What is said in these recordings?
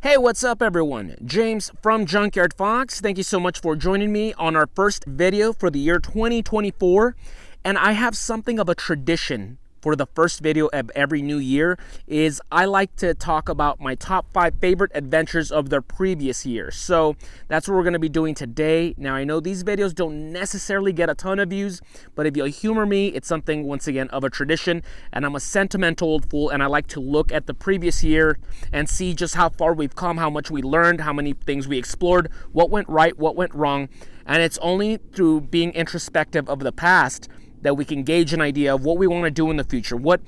Hey, what's up everyone? James from Junkyard Fox. Thank you so much for joining me on our first video for the year 2024. And I have something of a tradition for the first video of every new year is I like to talk about my top 5 favorite adventures of the previous year. So that's what we're going to be doing today. Now I know these videos don't necessarily get a ton of views, but if you'll humor me, it's something once again of a tradition, and I'm a sentimental old fool and I like to look at the previous year and see just how far we've come, how much we learned, how many things we explored, what went right, what went wrong. And it's only through being introspective of the past that we can gauge an idea of what we want to do in the future. What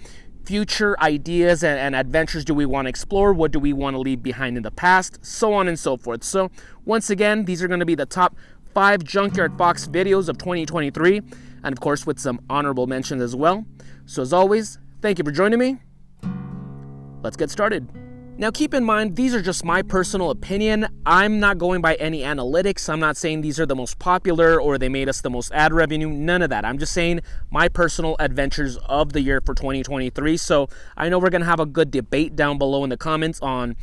future ideas and adventures do we want to explore? What do we want to leave behind in the past? So on and so forth. So once again, these are going to be the top 5 Junkyard Fox videos of 2023. And of course, with some honorable mentions as well. So as always, thank you for joining me. Let's get started. Now keep in mind, these are just my personal opinion. I'm not going by any analytics. I'm not saying these are the most popular or they made us the most ad revenue. None of that. I'm just saying my personal adventures of the year for 2023. So I know we're going to have a good debate down below in the comments on,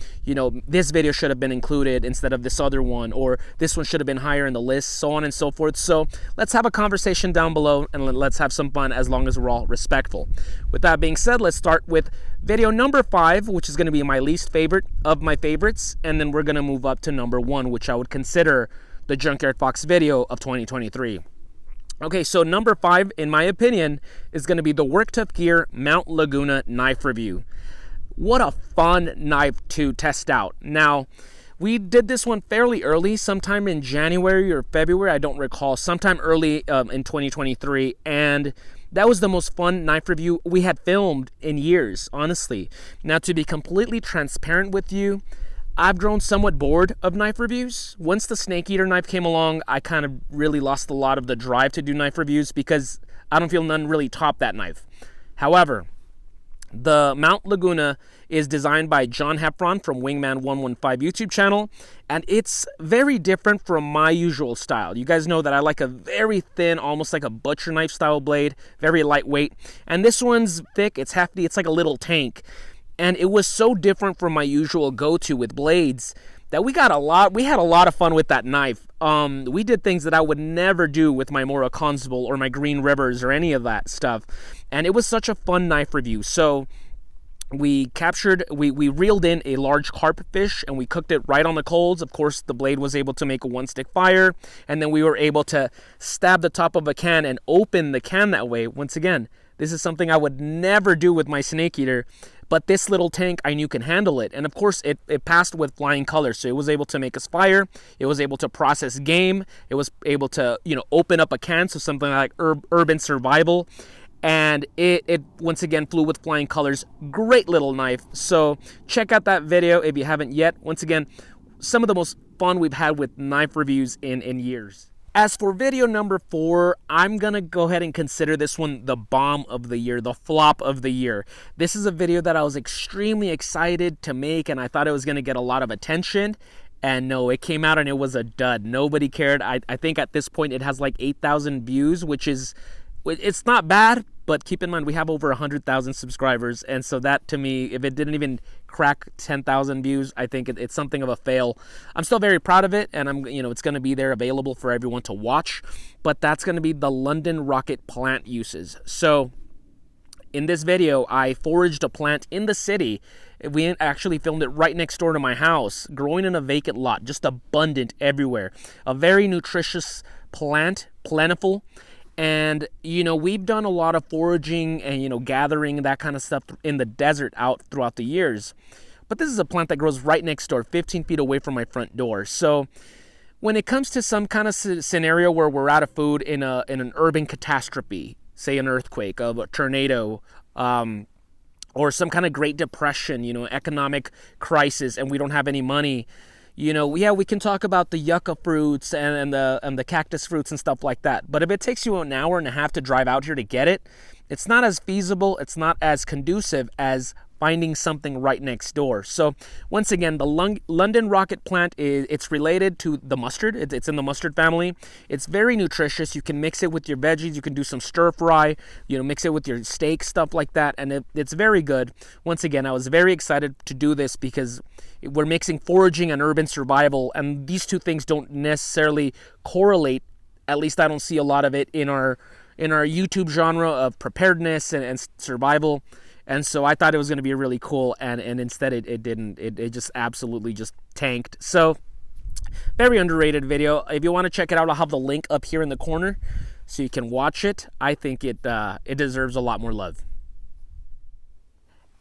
this video should have been included instead of this other one, or this one should have been higher in the list, so on and so forth. So let's have a conversation down below and let's have some fun as long as we're all respectful. With that being said, let's start with video number 5, which is going to be my least favorite of my favorites, and then we're going to move up to number 1, which I would consider the Junkyard Fox video of 2023. Okay, so number 5, in my opinion, is going to be the Work Tough Gear Mount Laguna knife review. What a fun knife to test out. Now, we did this one fairly early, sometime in January or February, I don't recall, sometime early in 2023, and that was the most fun knife review we had filmed in years, honestly. Now, to be completely transparent with you, I've grown somewhat bored of knife reviews. Once the Snake Eater knife came along, I kind of really lost a lot of the drive to do knife reviews because I don't feel none really top that knife. However, the Mount Laguna is designed by John Heffron from Wingman115 YouTube channel, and it's very different from my usual style. You guys know that I like a very thin, almost like a butcher knife style blade, very lightweight, and this one's thick, it's hefty, it's like a little tank, and it was so different from my usual go-to with blades that we had a lot of fun with that knife. We did things that I would never do with my Mora Constable or my Green Rivers or any of that stuff. And it was such a fun knife review. So we reeled in a large carp fish and we cooked it right on the coals. Of course, the blade was able to make a 1-stick fire. And then we were able to stab the top of a can and open the can that way. Once again, this is something I would never do with my Snake Eater. But this little tank, I knew can handle it. And of course, it passed with flying colors. So it was able to make us fire. It was able to process game. It was able to, open up a can. So something like urban survival. And it once again flew with flying colors. Great little knife. So check out that video if you haven't yet. Once again, some of the most fun we've had with knife reviews in years. As for video number 4, I'm going to go ahead and consider this one the bomb of the year, the flop of the year. This is a video that I was extremely excited to make, and I thought it was going to get a lot of attention. And no, it came out and it was a dud. Nobody cared. I think at this point it has like 8,000 views, which is, it's not bad, but keep in mind we have over 100,000 subscribers, and so that to me, if it didn't even crack 10,000 views, I think it's something of a fail. I'm still very proud of it, and it's going to be there available for everyone to watch, but that's going to be the London rocket plant uses. So in this video, I foraged a plant in the city. We actually filmed it right next door to my house, growing in a vacant lot, just abundant everywhere. A very nutritious plant, plentiful. And, we've done a lot of foraging and, gathering that kind of stuff in the desert out throughout the years. But this is a plant that grows right next door, 15 feet away from my front door. So when it comes to some kind of scenario where we're out of food in an urban catastrophe, say an earthquake, a tornado, or some kind of Great Depression, economic crisis, and we don't have any money, we can talk about the yucca fruits and the cactus fruits and stuff like that. But if it takes you an hour and a half to drive out here to get it, it's not as feasible, it's not as conducive as finding something right next door. So once again, the London rocket plant it's related to the mustard. It's in the mustard family. It's very nutritious. You can mix it with your veggies. You can do some stir fry, mix it with your steak, stuff like that, and it's very good. Once again, I was very excited to do this because we're mixing foraging and urban survival, and these two things don't necessarily correlate. At least I don't see a lot of it in our YouTube genre of preparedness and survival. And so I thought it was going to be really cool, and instead it didn't. It just absolutely just tanked. So very underrated video. If you want to check it out, I'll have the link up here in the corner so you can watch it. I think it deserves a lot more love.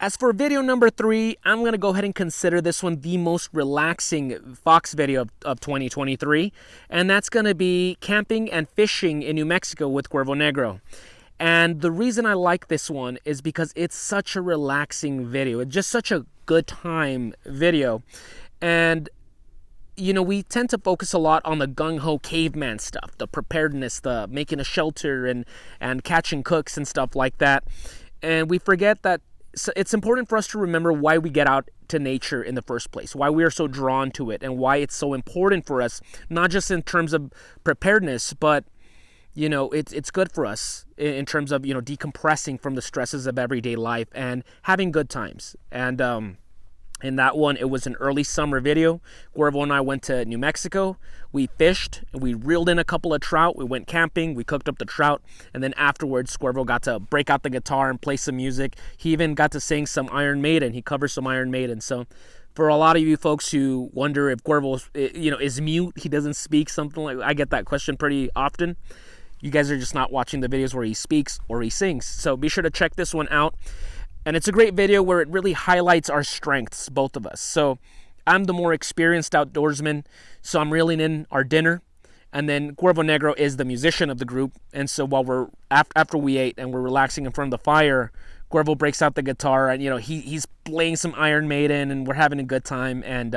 As for video number 3, I'm going to go ahead and consider this one the most relaxing Fox video of 2023. And that's going to be camping and fishing in New Mexico with Cuervo Negro. And the reason I like this one is because it's such a relaxing video. It's just such a good time video. And, we tend to focus a lot on the gung-ho caveman stuff, the preparedness, the making a shelter and catching cooks and stuff like that. And we forget that it's important for us to remember why we get out to nature in the first place, why we are so drawn to it, and why it's so important for us, not just in terms of preparedness, but it's good for us in terms of, decompressing from the stresses of everyday life and having good times. And in that one, it was an early summer video. Cuervo and I went to New Mexico. We fished, and we reeled in a couple of trout. We went camping. We cooked up the trout. And then afterwards, Cuervo got to break out the guitar and play some music. He even got to sing some Iron Maiden. He covers some Iron Maiden. So for a lot of you folks who wonder if Cuervo, is mute, he doesn't speak, something like that, I get that question pretty often. You guys are just not watching the videos where he speaks or he sings. So be sure to check this one out. And it's a great video where it really highlights our strengths, both of us. So I'm the more experienced outdoorsman, so I'm reeling in our dinner. And then Cuervo Negro is the musician of the group. And so while we're after we ate and we're relaxing in front of the fire, Cuervo breaks out the guitar and he's playing some Iron Maiden and we're having a good time. And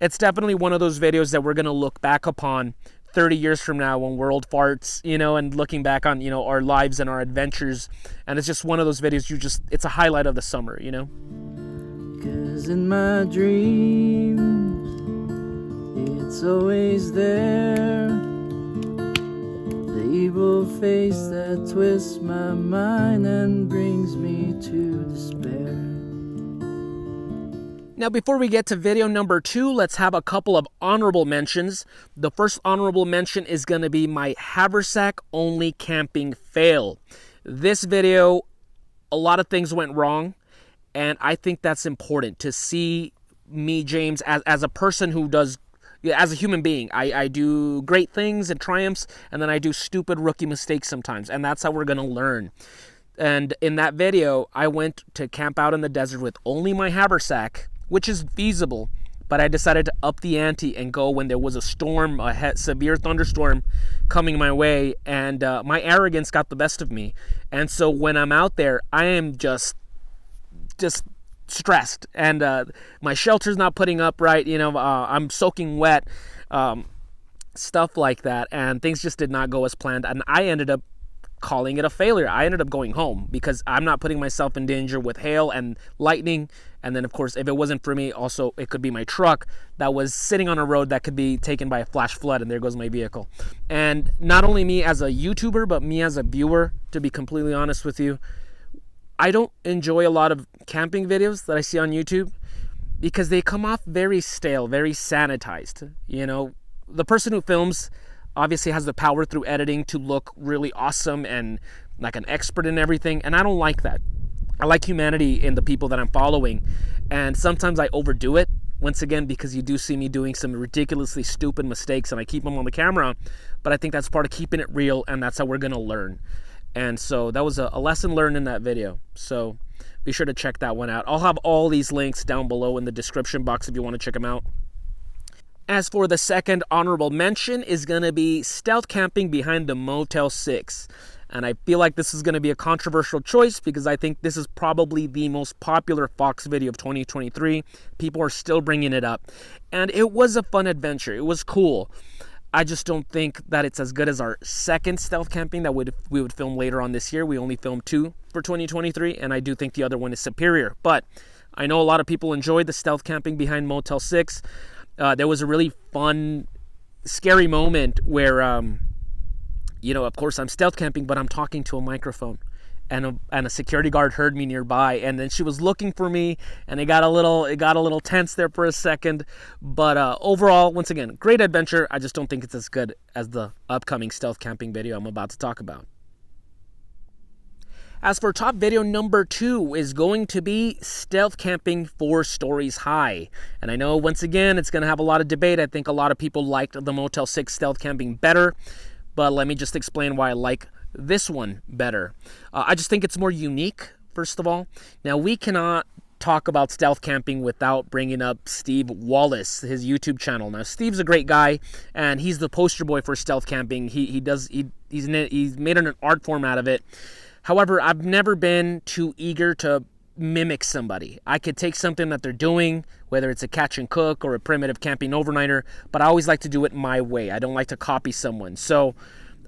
it's definitely one of those videos that we're gonna look back upon 30 years from now when we're old farts, and looking back on, our lives and our adventures. And it's just one of those videos it's a highlight of the summer, 'Cause in my dreams, it's always there, the evil face that twists my mind and brings me to despair. Now, before we get to video number 2, let's have a couple of honorable mentions. The first honorable mention is going to be my haversack-only camping fail. This video, a lot of things went wrong, and I think that's important to see me, James, as a person who does, as a human being. I do great things and triumphs, and then I do stupid rookie mistakes sometimes, and that's how we're going to learn. And in that video, I went to camp out in the desert with only my haversack, which is feasible, but I decided to up the ante and go when there was a storm, a severe thunderstorm coming my way, and my arrogance got the best of me. And so when I'm out there, I am just stressed, and my shelter's not putting up right, I'm soaking wet, stuff like that, and things just did not go as planned, and I ended up calling it a failure. I ended up going home because I'm not putting myself in danger with hail and lightning. And then, of course, if it wasn't for me, also, it could be my truck that was sitting on a road that could be taken by a flash flood, and there goes my vehicle. And not only me as a YouTuber, but me as a viewer, to be completely honest with you, I don't enjoy a lot of camping videos that I see on YouTube because they come off very stale, very sanitized. The person who films obviously has the power through editing to look really awesome and like an expert in everything, and I don't like that. I like humanity in the people that I'm following, and sometimes I overdo it, once again, because you do see me doing some ridiculously stupid mistakes and I keep them on the camera, but I think that's part of keeping it real, and that's how we're going to learn. And so that was a lesson learned in that video, so be sure to check that one out. I'll have all these links down below in the description box if you want to check them out. As for the second honorable mention is going to be stealth camping behind the Motel 6. And I feel like this is going to be a controversial choice because I think this is probably the most popular Fox video of 2023. People are still bringing it up. And it was a fun adventure. It was cool. I just don't think that it's as good as our second stealth camping that we would film later on this year. We only filmed 2 for 2023, and I do think the other one is superior. But I know a lot of people enjoyed the stealth camping behind Motel 6. There was a really fun, scary moment where, of course I'm stealth camping, but I'm talking to a microphone. And a security guard heard me nearby, and then she was looking for me, and it got a little tense there for a second. But overall, once again, great adventure. I just don't think it's as good as the upcoming stealth camping video I'm about to talk about. As for top video number 2 is going to be stealth camping 4 stories high. And I know once again it's going to have a lot of debate. I think a lot of people liked the Motel 6 stealth camping better, but let me just explain why I like this one better. I just think it's more unique, first of all. Now, we cannot talk about stealth camping without bringing up Steve Wallace, his YouTube channel. Now, Steve's a great guy, and he's the poster boy for stealth camping. He's made an art form out of it. However, I've never been too eager to mimic somebody. I could take something that they're doing, whether it's a catch and cook or a primitive camping overnighter, but I always like to do it my way. I don't like to copy someone. So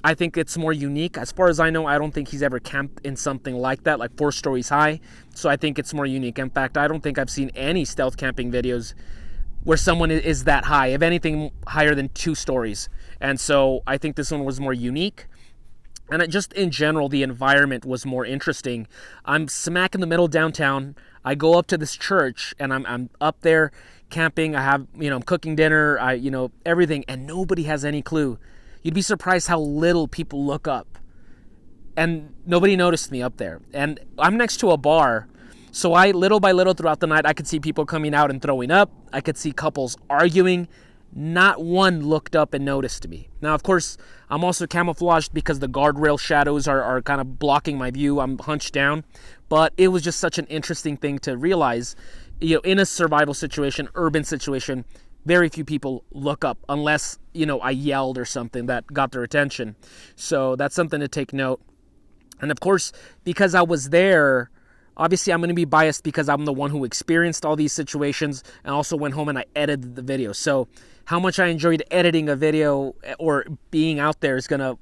I think it's more unique. As far as I know, I don't think he's ever camped in something like that, like 4 stories high. So I think it's more unique. In fact, I don't think I've seen any stealth camping videos where someone is that high, if anything higher than 2 stories. And so I think this one was more unique. And just in general, the environment was more interesting. I'm smack in the middle of downtown. I go up to this church, and I'm up there camping. I have, I'm cooking dinner, everything, and nobody has any clue. You'd be surprised how little people look up. And nobody noticed me up there. And I'm next to a bar, so little by little throughout the night, I could see people coming out and throwing up. I could see couples arguing. Not one looked up and noticed me. Now, of course, I'm also camouflaged because the guardrail shadows are kind of blocking my view. I'm hunched down. But it was just such an interesting thing to realize, in a survival situation, urban situation, very few people look up unless, I yelled or something that got their attention. So that's something to take note. And of course, because I was there, obviously I'm going to be biased because I'm the one who experienced all these situations and also went home and I edited the video. So how much I enjoyed editing a video or being out there is going to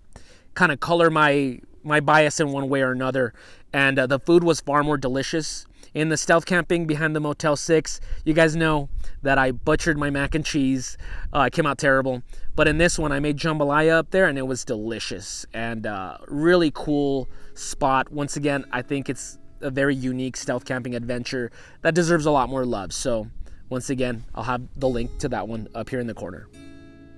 kind of color my bias in one way or another. And the food was far more delicious. In the stealth camping behind the Motel 6, you guys know that I butchered my mac and cheese. It came out terrible. But in this one, I made jambalaya up there, and it was delicious. And really cool spot. Once again, I think it's a very unique stealth camping adventure that deserves a lot more love. So once again, I'll have the link to that one up here in the corner.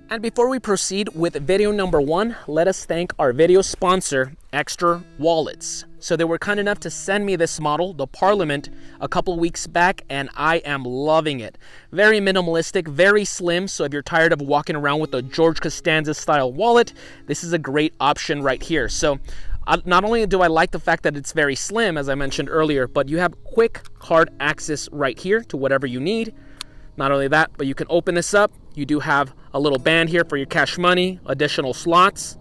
And before we proceed with video number 1, let us thank our video sponsor, Extra Wallets. So they were kind enough to send me this model, the Parliament, a couple weeks back, and I am loving it. Very minimalistic, very slim, so if you're tired of walking around with a George Costanza style wallet, this is a great option right here. So not only do I like the fact that it's very slim, as I mentioned earlier, but you have quick card access right here to whatever you need. Not only that, but you can open this up. You do have a little band here for your cash money, additional slots.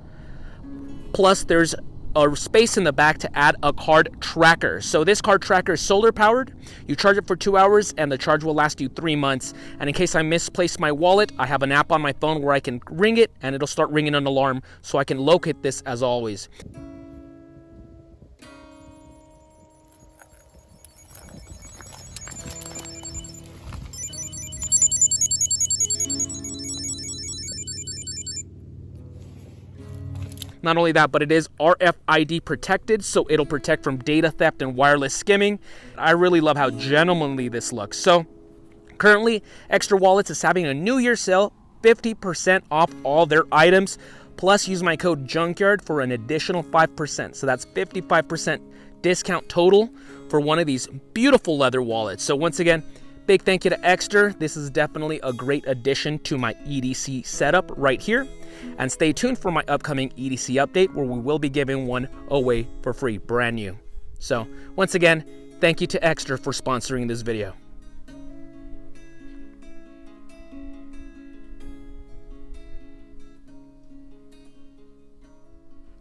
Plus, there's a space in the back to add a card tracker. So this card tracker is solar powered. You charge it for 2 hours and the charge will last you 3 months. And in case I misplaced my wallet, I have an app on my phone where I can ring it and it'll start ringing an alarm so I can locate this as always. Not only that, but it is RFID protected, so it'll protect from data theft and wireless skimming. I really love how gentlemanly this looks. So currently, Extra Wallets is having a New Year sale, 50% off all their items. Plus, use my code Junkyard for an additional 5%. So that's 55% discount total for one of these beautiful leather wallets. So once again, big thank you to Extra. This is definitely a great addition to my EDC setup right here. And stay tuned for my upcoming EDC update where we will be giving one away for free, brand new. So once again, thank you to Extra for sponsoring this video.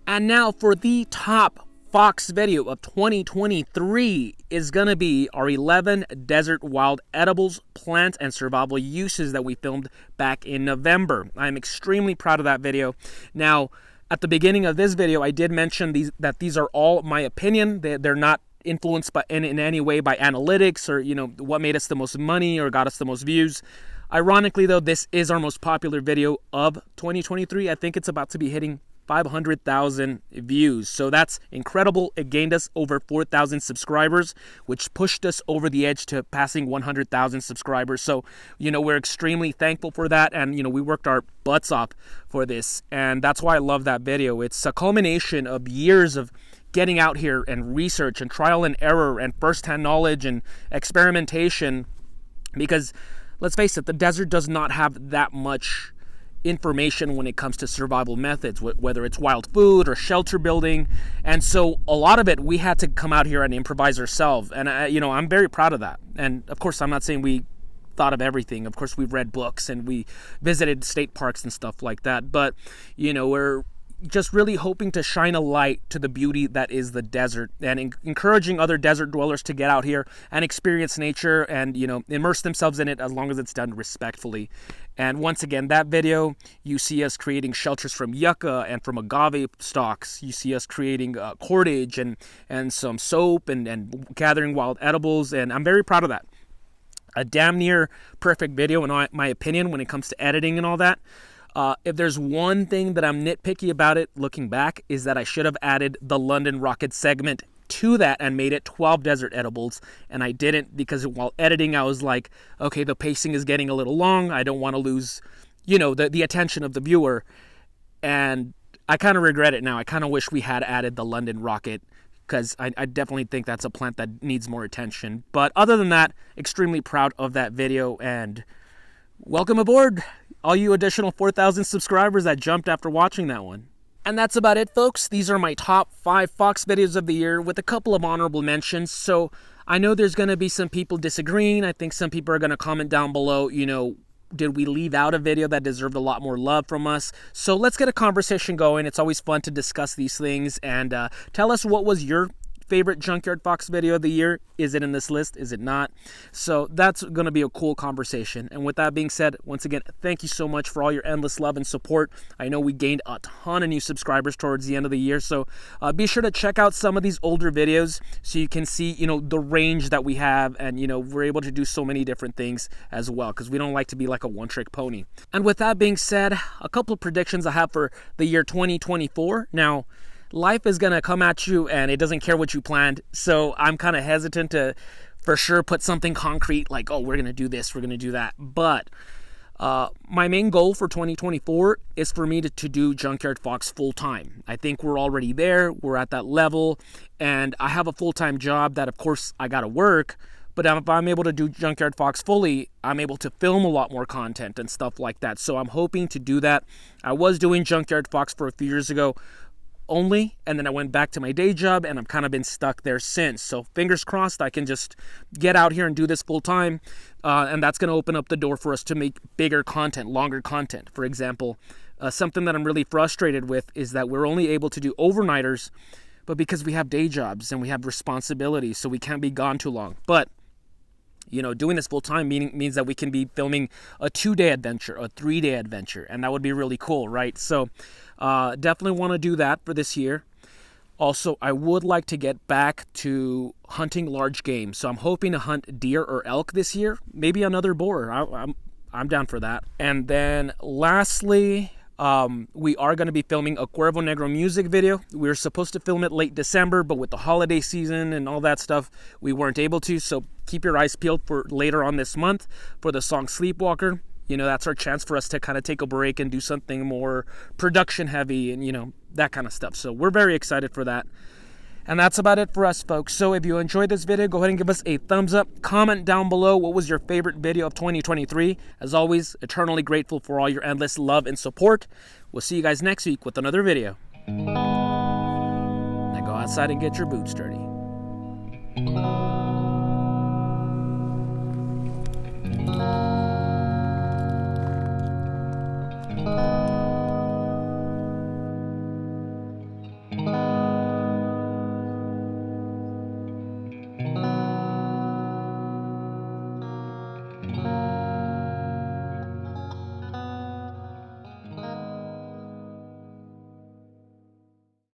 And now for the top Fox video of 2023 is going to be our 11 desert wild edibles, plant, and survival uses that we filmed back in November. I'm extremely proud of that video. Now, at the beginning of this video, I did mention that these are all my opinion. They're not influenced by in any way by analytics or, what made us the most money or got us the most views. Ironically, though, this is our most popular video of 2023. I think it's about to be hitting 500,000 views. So that's incredible. It gained us over 4,000 subscribers, which pushed us over the edge to passing 100,000 subscribers. So, we're extremely thankful for that. And, we worked our butts off for this. And that's why I love that video. It's a culmination of years of getting out here and research and trial and error and firsthand knowledge and experimentation. Because let's face it, the desert does not have that much information when it comes to survival methods, whether it's wild food or shelter building. And so a lot of it we had to come out here and improvise ourselves. And I'm very proud of that. And of course, I'm not saying we thought of everything. Of course, we've read books and we visited state parks and stuff like that. But we're just really hoping to shine a light to the beauty that is the desert and encouraging other desert dwellers to get out here and experience nature and, immerse themselves in it as long as it's done respectfully. And once again, that video, you see us creating shelters from yucca and from agave stalks. You see us creating cordage and some soap and gathering wild edibles. And I'm very proud of that. A damn near perfect video in my opinion when it comes to editing and all that. If there's one thing that I'm nitpicky about it, looking back, is that I should have added the London Rocket segment to that and made it 12 desert edibles, and I didn't because while editing I was like, okay, the pacing is getting a little long. I don't want to lose, the attention of the viewer, and I kind of regret it now. I kind of wish we had added the London Rocket because I definitely think that's a plant that needs more attention. But other than that, extremely proud of that video, and welcome aboard, all you additional 4,000 subscribers that jumped after watching that one. And that's about it, folks. These are my top 5 Fox videos of the year with a couple of honorable mentions. So I know there's going to be some people disagreeing. I think some people are going to comment down below, did we leave out a video that deserved a lot more love from us? So let's get a conversation going. It's always fun to discuss these things, and tell us what was your favorite Junkyard Fox video of the year. Is it in this list? Is it not? So that's going to be a cool conversation. And with that being said, once again, thank you so much for all your endless love and support. I know we gained a ton of new subscribers towards the end of the year. So be sure to check out some of these older videos so you can see, the range that we have. And, we're able to do so many different things as well because we don't like to be like a one-trick pony. And with that being said, a couple of predictions I have for the year 2024. Now, life is going to come at you and it doesn't care what you planned. So I'm kind of hesitant to for sure put something concrete like, oh, we're going to do this, we're going to do that. But my main goal for 2024 is for me to do Junkyard Fox full time. I think we're already there. We're at that level. And I have a full-time job that, of course, I got to work. But if I'm able to do Junkyard Fox fully, I'm able to film a lot more content and stuff like that. So I'm hoping to do that. I was doing Junkyard Fox for a few years ago only, and then I went back to my day job, and I've kind of been stuck there since. So fingers crossed I can just get out here and do this full time, and that's going to open up the door for us to make bigger content, longer content. For example, something that I'm really frustrated with is that we're only able to do overnighters, but because we have day jobs and we have responsibilities, so we can't be gone too long. But doing this full time means that we can be filming a 2-day adventure, a 3-day adventure, and that would be really cool, right? So definitely want to do that for this year. Also, I would like to get back to hunting large game. So I'm hoping to hunt deer or elk this year, maybe another boar. I'm down for that. And then lastly, we are going to be filming a Cuervo Negro music video. We were supposed to film it late December, but with the holiday season and all that stuff, we weren't able to. So keep your eyes peeled for later on this month for the song Sleepwalker. That's our chance for us to kind of take a break and do something more production heavy and, that kind of stuff. So we're very excited for that. And that's about it for us, folks. So if you enjoyed this video, go ahead and give us a thumbs up. Comment down below what was your favorite video of 2023. As always, eternally grateful for all your endless love and support. We'll see you guys next week with another video. Now go outside and get your boots dirty.